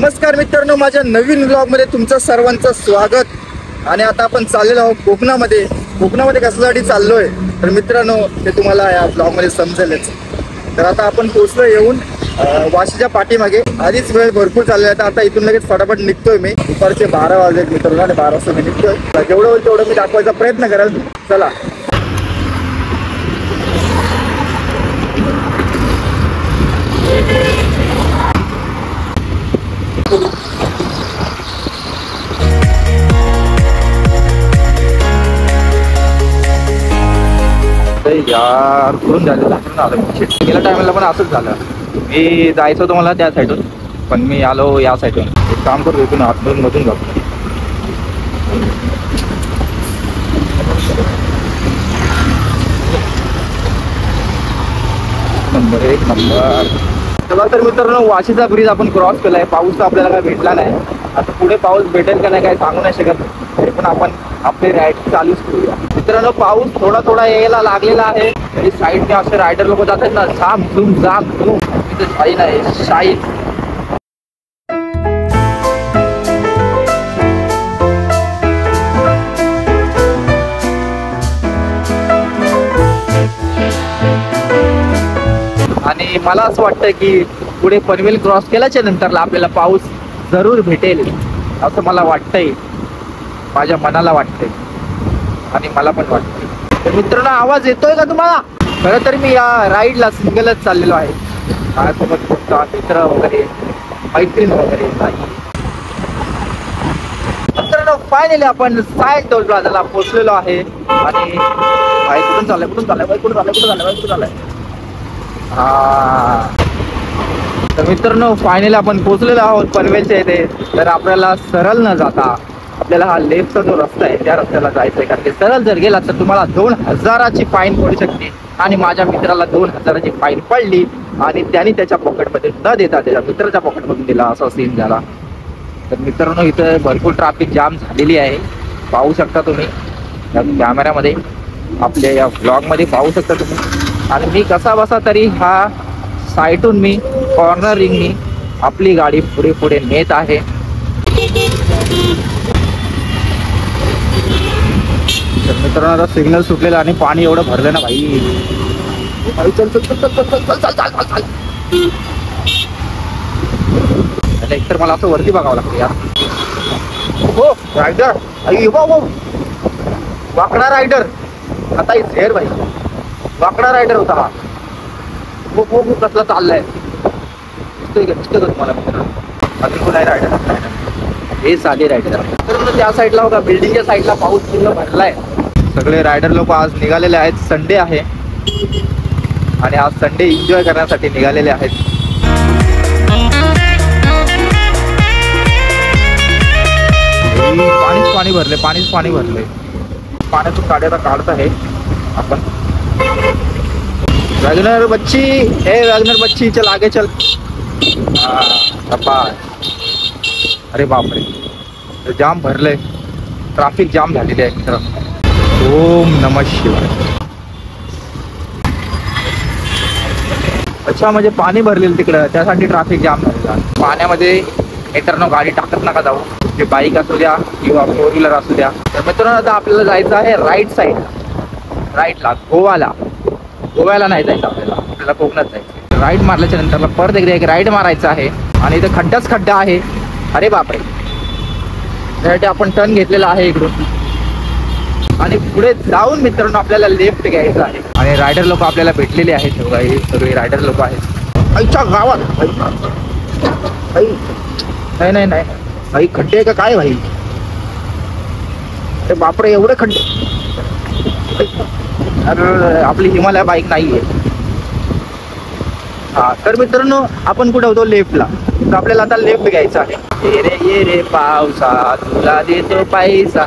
नमस्कार मित्रांनो, माझ्या नवीन ब्लॉगमध्ये तुमचं सर्वांचं स्वागत। आणि आता आपण चाललेलो आहोत कोकणामध्ये। कोकणामध्ये कशासाठी चाललोय तर मित्रांनो ते तुम्हाला या ब्लॉगमध्ये समजेलच। तर आता आपण पोहोचलो येऊन वाशीच्या पाठीमागे। आधीच वेळ भरपूर चाललेला आहे, आता इथून लगेच फटाफट निघतोय मी। दुपारचे 12 वाजले मित्रांनो आणि 12 वाजता मी निघतोय। जेवढं होईल तेवढं मी दाखवायचा प्रयत्न करेल, चला। यार कुठून झालं गेल्या टायमाला पण असंच झालं। मी जायचं होतं मला त्या साईडून, पण मी आलो या साईडून। एक काम करतो, इथून आतमधून मधून जातो। नंबर एक नंबर। चला तर मित्रांनो, वाशीचा ब्रिज आपण क्रॉस केलाय। पाऊस तर आपल्याला काय भेटला नाही, आता पुढे पाऊस भेटेल का नाही काय सांगू नाही शकत, तरी पण आपण आपली राईड चालूच करूया। मित्रांनो पाऊस थोडा थोडा यायला लागलेला आहे, तरी साईडने असे रायडर लोक जातात ना, जाम झूम जाम झूम। तिथे शाईन आहे, शाईन। आणि मला असं वाटतं की पुढे पनवेल क्रॉस केल्याच्या नंतरला आपल्याला पाऊस जरूर भेटेल असं मला वाटतंय, माझ्या मनाला वाटतंय आणि मला पण वाटतंय। तर मित्रांनो आवाज येतोय का तुम्हाला? खरं तर मी या राईडला सिंगलच चाललेलो आहे, माझ्यासोबत मित्र वगैरे मैत्रीण वगैरे नाही। मित्रांनो फायनली आपण सायन टोल प्लाझाला पोहोचलेलो आहे। आणि बाई कुठून चाललंय, कुठून चाललंय, बाई कुठून चाललंय, कुठून चाललंय, कुठून चाललंय? हा तर मित्रांनो फायनली आपण पोहोचलेलो आहोत पनवेलच्या इथे। तर आपल्याला सरळ न जाता आपल्याला हा लेफ्टचा जो रस्ता आहे त्या रस्त्याला जायचं आहे, कारण की सरळ जर गेला तर तुम्हाला 2000ची फाईन पडू शकते। आणि माझ्या मित्राला 2000ची फाईन पडली आणि त्यांनी त्याच्या पॉकेटमध्ये न देता त्याच्या मित्राच्या पॉकेटमधून दिला, असा सीन झाला। तर मित्रांनो इथं भरपूर ट्रॅफिक जाम झालेली आहे, पाहू शकता तुम्ही या कॅमेऱ्यामध्ये, आपल्या या ब्लॉगमध्ये पाहू शकता तुम्ही। आणि मी कसा बसा तरी हा साईडून मी कॉर्नरिंगनी आपली गाडी पुढे पुढे नेत आहे। तर मित्रांनो आता सिग्नल सुटलेला आणि पाणी एवढं भरलं ना भाई। चल चल चल चल चल चल चल चल। एकतर मला असं वरती बघावं लागतं यार। हो रायडर, आई हो वाकडा रायडर, आता झेर भाई वाकडा रायडर होता हा। हो हो हो कसला चाललाय दिसतोय का तुम्हाला मित्रांनो? अजून कोण आहे रायडर? हे साधे रायडर। तर त्या साईडला बघा, बिल्डिंगच्या साईडला पाऊस पूर्ण भरलाय। सगळे रायडर लोक आज निघालेले आहेत, संडे आहे आणि आज संडे एन्जॉय करण्यासाठी निघालेले आहेत। पाणीच पाणी भरले, पाणीच पाणी भरले। पाण्यातून गाड्या काढत आहे आपण। वैगनर बच्ची, ए वैगनर बच्ची चल आगे चल। अरे बापरे जाम भरलंय, ट्रॅफिक जाम झालेली आहे मित्रांनो। ओम नमः शिवाय। अच्छा म्हणजे पाणी भरलेलं तिकडं, त्यासाठी ट्रॅफिक जाम झालेला। पाण्यामध्ये मित्रांनो गाडी टाकत नका जाऊ, जे बाईक असू द्या किंवा 4 व्हीलर असू द्या। तर मित्रांनो आता आपल्याला जायचं आहे राईट साईड, राईटला गोव्याला नाही जायचं आपल्याला कोकणात जायचं। राईट मारल्याच्या नंतरला परत एकदा एक राईड मारायचं आहे आणि इथं खड्डा आहे। अरे बापरे, त्यासाठी आपण टर्न घेतलेला आहे इकडून आणि पुढे जाऊन मित्रांनो आपल्याला लेफ्ट घ्यायचं आहे। आणि रायडर लोक आपल्याला भेटलेले आहेत, हे सगळे रायडर लोक आहेत। आईच्या गावात नाही नाही नाही भाई, खड्डे आहे का काय भाई? अरे बापरे एवढे खड्डे, अरे आपली हिमालय बाईक नाहीये। हा तर मित्रांनो आपण कुठे होतो? लेफ्टला। तर आपल्याला आता लेफ्ट घ्यायचं आहे। ये रे पावसा तुला देतो पैसा,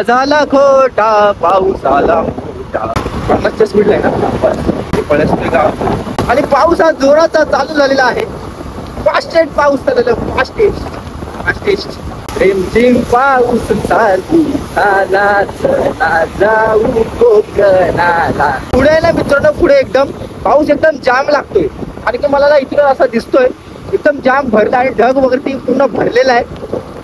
झाला खोटा पावसाला मोठा। 50च्या स्पीडला आहे ना गाव, आणि पाऊस हा जोराचा चालू झालेला आहे। फास्टेस्ट पाऊस चाललेला, फास्टेस्ट रिमझिम पाऊस चालू झाला, जाऊ कोकणाला। पुढे ना मित्रांनो, पुढे एकदम पाऊस एकदम जाम लागतोय आणि मला ना इकडं असा दिसतोय एकदम जाम भरला आणि ढग वगैरे पूर्ण भरलेला आहे.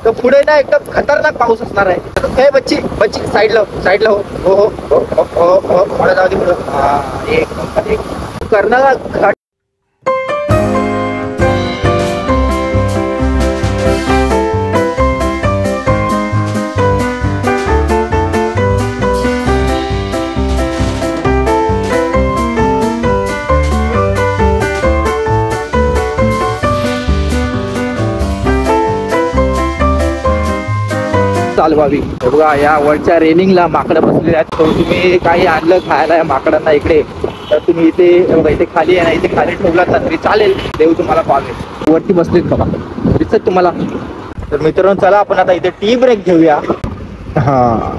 तर पुढे ना एकदम खतरनाक पाऊस असणार आहे. हे बच्ची बच्ची साईडला हो. हो हो हो हो हो पुढे जाऊ दे पुढं. हा एक कर्नाला घाट. चालवावी. बघा या वरच्या रेलिंगला माकडं बसलेले आहेत. तर तुम्ही काही आणलं खायला या माकडांना इकडे, तर तुम्ही इथे बघा इथे खाली आहे ना, इथे खाली ठेवला तर तरी चालेल, देव तुम्हाला पावेल. वरती बसलेत बघा, दिसत तुम्हाला. तर मित्रांनो चला आपण आता इथे टी ब्रेक घेऊया. हा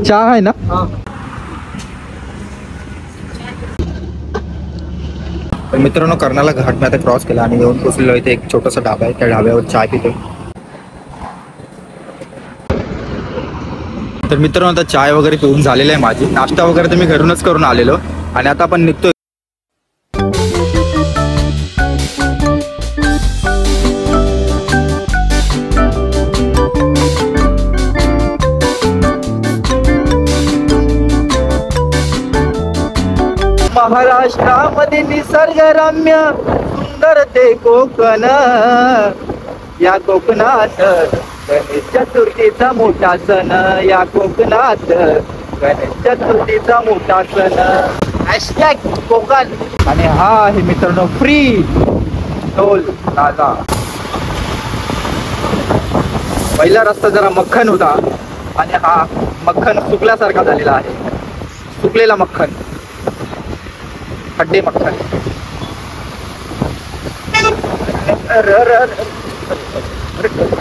चहा आहे ना. तर मित्रांनो कर्नाला घाट मी आता क्रॉस केला आणि येऊन पोचलेलो. इथे एक छोटासा ढाबा आहे, त्या ढाब्यावर चहा पितो. तर मित्रांनो आता चाय वगैरे पिऊन झालेलं आहे माझी. नाश्ता वगैरे तर मी घरूनच करून आलेलो आणि आता आपण निघतोय. महाराष्ट्रामध्ये निसर्गरम्य सुंदर ते कोकण, या कोकणात गणेश चतुर्थीचा मोठा सण, या कोकणात गणेश चतुर्थीचा मोठा सण. हॅशटॅग कोकण. आणि हा आहे मित्रांनो फ्री टोल प्लाझा. पहिला रस्ता जरा मक्खन होता आणि हा मक्खन सुकल्यासारखा झालेला आहे. सुकलेला मक्खन, खड्डे मक्खन. अरे अरे अरे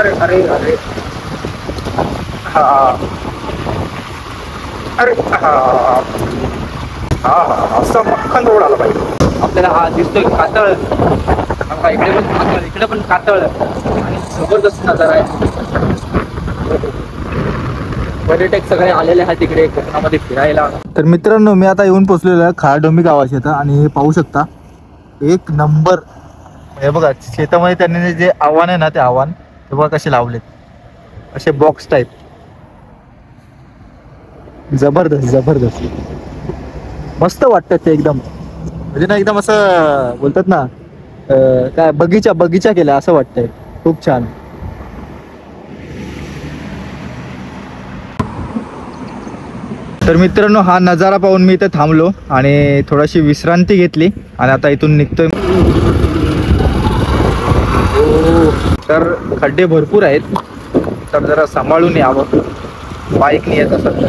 अरे अरे हा अरे हा हा असा मक्खन रोड आला पाहिजे आपल्याला. हा दिसतोय कातळ, इकडे पण कातळ, इकडे पण कातळ आणि जबरदस्त नजारा आहे. पर्यटक सगळे आलेले आहेत तिकडे कोकणामध्ये फिरायला. तर मित्रांनो मी आता येऊन पोचलेलो आहे खारडोंबी गावाशी. आणि हे पाहू शकता एक नंबर. हे बघा शेतामध्ये त्यांनी जे आव्हान आहे ना, ते आव्हान हे बघा कसे लावलेत, असे बॉक्स टाईप. जबरदस्त जबरदस्त मस्त वाटतं ते एकदम. म्हणजे ना एकदम असं बोलतात ना काय बगीचा केला असं वाटतंय. खूप छान. तर मित्रांनो हा नजारा पाहून मी इथे थांबलो आणि थोडीशी विश्रांती घेतली आणि आता इथून निघतोय. तर खड्डे भरपूर आहेत, तर जरा सांभाळून यावं बाईकने येत असत तर.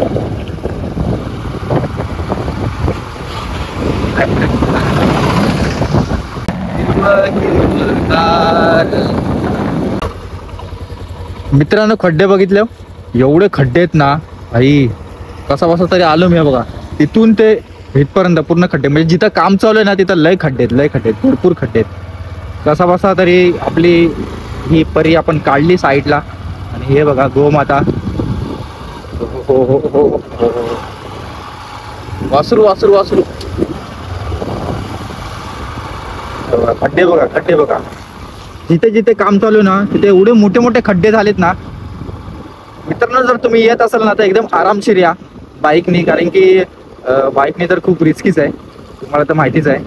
मित्रांनो खड्डे बघितले, एवढे खड्डे आहेत ना आई. कसा बसा तरी आलो मी. बघा तिथून ते इथपर्यंत पूर्ण खड्डे. म्हणजे जिथं काम चालू आहे ना तिथं लय खड्डे आहेत, भरपूर खड्डे आहेत. कसा बसा तरी आपली ही परी आपण काढली साईडला. आणि हे बघा गोमाता. हो हो हो हो वासरू वासरू वासरू. खड्डे बघा, खड्डे बघा. जिथे जिथे काम चालू ना तिथे एवढे मोठे मोठे खड्डे झालेत ना. मित्रांनो जर तुम्ही येत असाल ना तर एकदम आरामशीर या बाईकनी, कारण की बाईकनी तर खूप रिस्कीच आहे, तुम्हाला तर माहितीच आहे.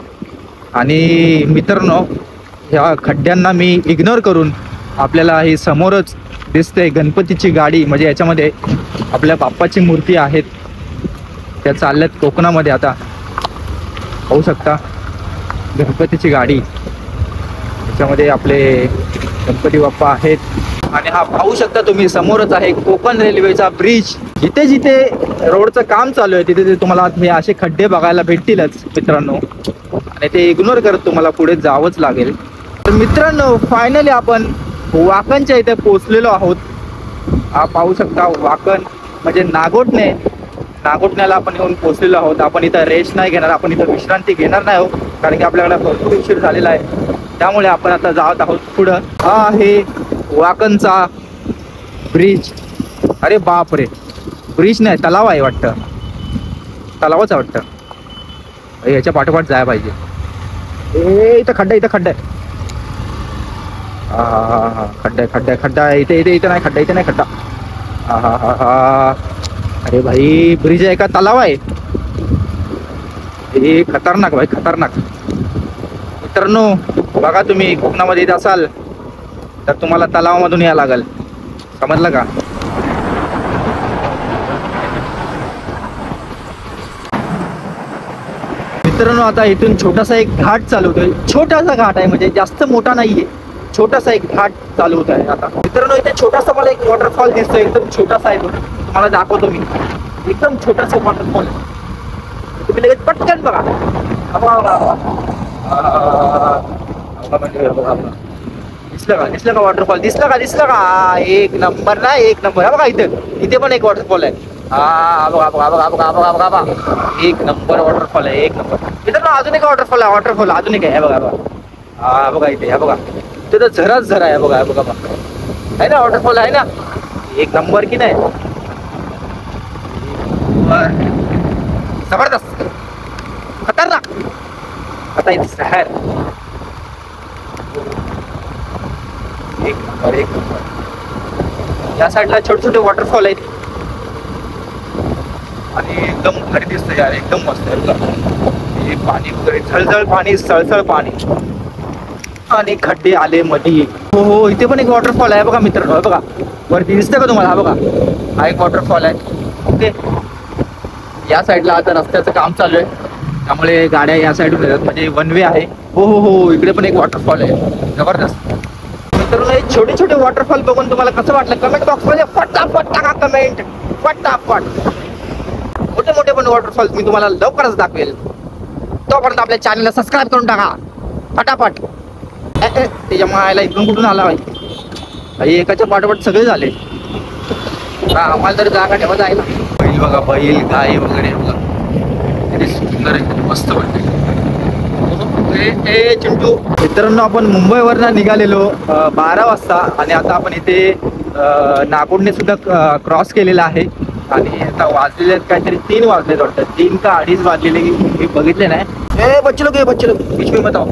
आणि मित्रांनो ह्या खड्ड्यांना मी इग्नोर करून आपल्याला ही समोरच दिसते गणपतीची गाडी. म्हणजे याच्यामध्ये आपल्या बाप्पाची मूर्ती आहेत, त्या चालल्यात कोकणामध्ये. आता पाहू शकता गणपतीची गाडी, याच्यामध्ये आपले गणपती बाप्पा आहेत. आणि हा पाहू शकता तुम्ही समोरच आहे कोकण रेल्वेचा ब्रिज. जिथे जिथे रोडचं काम चालू आहे तिथे तुम्हाला हे असे खड्डे बघायला भेटतीलच मित्रांनो. आणि ते इग्नोर करत तुम्हाला पुढे जावंच लागेल. तर मित्रांनो फायनली आपण वाकणच्या इथे पोहोचलेलो आहोत. हा पाहू शकता वाकण म्हणजे नागोठण्याला आपण येऊन पोहोचलेलो आहोत. आपण इथं रेस्ट नाही घेणार, आपण इथं विश्रांती घेणार नाही आहोत, कारण की आपल्याकडे भरपूर उशीर झालेला आहे. त्यामुळे आपण आता जात आहोत पुढं. हा आहे वाकणचा ब्रिज. अरे बाप रे, ब्रिज नाही तलाव आहे वाटतं, तलावच आहे वाटतं. याच्या पाठोपाठ जायला पाहिजे. इथं खड्डा, इथं खड्डा आहे. हा खड्डा आहे, खड्डा आहे, खड्डा आहे. इथे इथे इथं नाही खड्डा, इथे नाही खड्डा. हा. अरे भाई ब्रिज आहे का तलाव आहे? हे खतरनाक भाई, खतरनाक. मित्रांनो बघा, तुम्ही कोकणामध्ये येत असाल तर तुम्हाला तलावामधून यावं लागेल, समजलं का? मित्रांनो आता इथून छोटासा एक घाट चालू होतोय. छोटासा घाट आहे, म्हणजे जास्त मोठा नाहीये, छोटासा एक घाट चालू होत आहे. आता मित्रांनो इथे छोटासा मला एक वॉटरफॉल दिसतोय, एकदम छोटासा आहे तो, तुम्हाला दाखवतो मी. एकदम छोटासा वॉटरफॉल आहे, तुम्ही लगेच पटकन बघा. दिसलं का वॉटरफॉल? दिसलं का? एक नंबर ना, एक नंबर. हा बघा इथे पण एक वॉटरफॉल आहे. हा बघा, एक नंबर वॉटरफॉल आहे, एक नंबर. मित्रांनो अजून एक वॉटरफॉल अजून एक आहे, बघा. हा बघा इथे, हा बघा इथे तर झरा आहे, बघा आहे ना, वॉटरफॉल आहे ना, एक नंबर की नाही? जबरदस्त, खतरनाक. आता इथे शहर एक नंबर. या साईडला छोटे छोटे वॉटरफॉल आहेत आणि एकदम भारी दिसतं यार, एकदम मस्त आहे. पाणी वगैरे झळझळ पाणी, सळसळ पाणी आणि खड्डे आले मध्ये. हो इथे पण एक वॉटरफॉल आहे बघा मित्रांनो, बघा वरती दिसतं का तुम्हाला? हा बघा, हा एक वॉटरफॉल आहे. ओके, या साईडला आता रस्त्याचं काम चालू आहे, त्यामुळे गाड्या या साईडून येतात, म्हणजे वन वे आहे. हो इकडे पण एक वॉटरफॉल आहे, जबरदस्त. मित्रांनो हे छोटे छोटे वॉटरफॉल बघून तुम्हाला कसं वाटलं कमेंट बॉक्समध्ये फटाफट टाका कमेंट, फटाफट. मोठे पण वॉटरफॉल मी तुम्हाला लवकरच दाखवेल. तोपर्यंत आपल्या चॅनलला सबस्क्राईब करून टाका फटाफट. त्याच्या मायाला इकडून कुठून आला भाई? एकाच्या पाठोपाठ सगळे झाले. आम्हाला तर जागा ठेवत आहे ना. बैल बघा, बैल गाय वगैरे बघा, किती सुंदर आहे, मस्त वाटते. चिंटू. मित्रांनो आपण मुंबईवरनं निघालेलो 12 वाजता आणि आता आपण इथे नागोडने सुद्धा क्रॉस केलेला आहे. आणि आता वाजलेले आहेत काहीतरी 3 वाजलेत वाटतं, 3 का 2:30 वाजलेले मी बघितले नाही. बच्चे लोक बीच में मत आओ.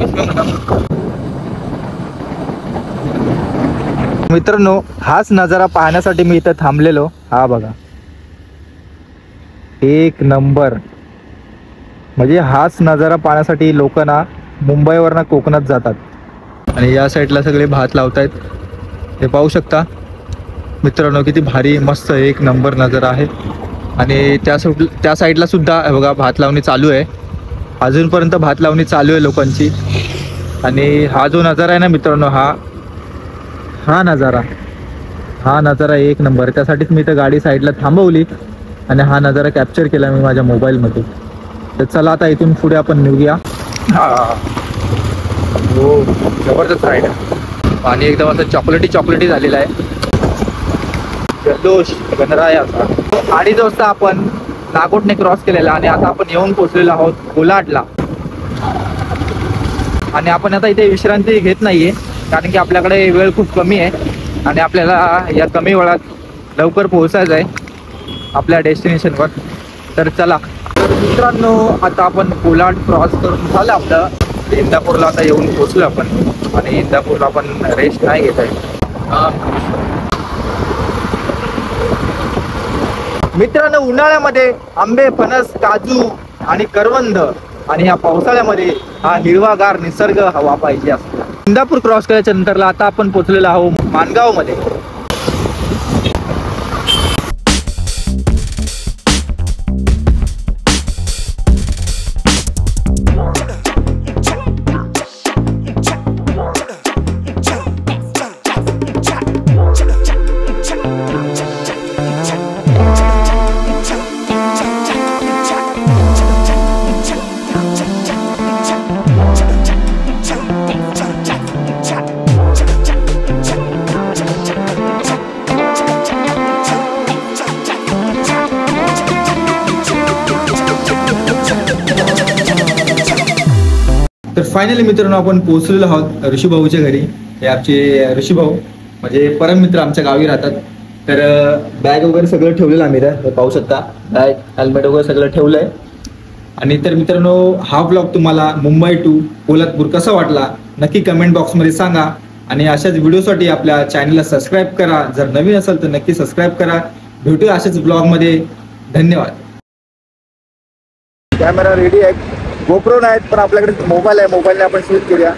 मित्रांनो हाच नजारा पाहण्यासाठी मी इथं थांबलेलो. हा बघा, एक नंबर. म्हणजे हाच नजारा पाहण्यासाठी लोक ना मुंबईवरनं कोकणात जातात. आणि या साईडला सगळे भात लावतायत, हे पाहू शकता मित्रांनो, किती भारी मस्त एक नंबर नजारा आहे. आणि त्या साईडला सुद्धा बघा भात लावणी चालू आहे, अजूनपर्यंत भात लावणी चालू आहे लोकांची. आणि हा जो नजारा आहे ना मित्रांनो, हा नजारा एक नंबर. त्यासाठीच मी तर गाडी साईडला थांबवली आणि हा नजारा कॅप्चर केला मी माझ्या मोबाईलमध्ये. तर चला आता इथून पुढे आपण निघूया. हो जबरदस्त राईड आहे. पाणी एकदम असं चॉकलेटी झालेलं आहे. जल्लोष गणरायाचा. 2:30 वाजता आपण नागोडने क्रॉस केलेला आणि आता आपण येऊन पोहोचलेलो आहोत कोलाडला. आणि आपण आता इथे विश्रांती घेत नाहीये, कारण की आपल्याकडे वेळ खूप कमी आहे आणि आपल्याला या कमी वेळात लवकर पोहोचायचं आहे आपल्या डेस्टिनेशनवर. तर चला मित्रांनो, आता आपण कोलाड क्रॉस करून झालं आपलं. इंदापूरला आता येऊन पोहोचलो आपण आणि इंदापूरला आपण रेस्ट नाही घेत आहे. मित्रांनो उन्हाळ्यामध्ये आंबे, फणस, काजू आणि करवंद आणि ह्या पावसाळ्यामध्ये हा हिरवागार निसर्ग हवा पाहिजे असतो. इंदापूर क्रॉस केल्याच्या नंतरला आता आपण पोहोचलेलो आहोत माणगाव मध्ये. तर फायनली मित्रांनो आपण पोहोचलेलो आहोत ऋषीभाऊच्या घरी. हे आमचे ऋषीभाऊ म्हणजे परम मित्र आमच्या गावी राहतात. तर बॅग वगैरे सगळं ठेवलेलं आम्ही इथं पाहू शकता. बॅग, हेल्मेट वगैरे सगळं ठेवलंय आणि तर मित्रांनो, हा ब्लॉग तुम्हाला मुंबई टू पोलादपूर कसा वाटला नक्की कमेंट बॉक्समध्ये सांगा. आणि अशाच व्हिडिओसाठी आपल्या चॅनलला सबस्क्राईब करा. जर नवीन असेल तर नक्की सबस्क्राईब करा. भेटूया अशाच ब्लॉगमध्ये. धन्यवाद. कॅमेरा रेडी आहे, गोप्रो नाहीत पण आपल्याकडे मोबाईल आहे, मोबाईलने आपण शूट करूया.